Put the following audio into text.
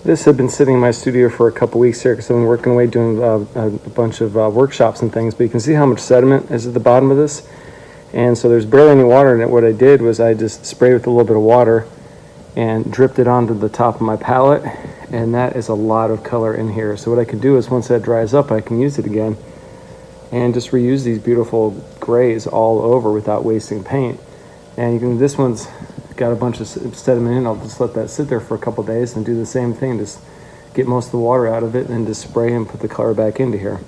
This had been sitting in my studio for a couple weeks here because I've been working away doing a bunch of workshops and things, but you can see how much sediment is at the bottom of this. And so there's barely any water in it. What I did was I just sprayed with a little bit of water and dripped it onto the top of my palette, and that is a lot of color in here. So what I can do is once that dries up, I can use it again and just reuse these beautiful grays all over without wasting paint. And you can, this one's got a bunch of sediment in. I'll just let that sit there for a couple days and do the same thing, just get most of the water out of it and just spray and put the color back into here.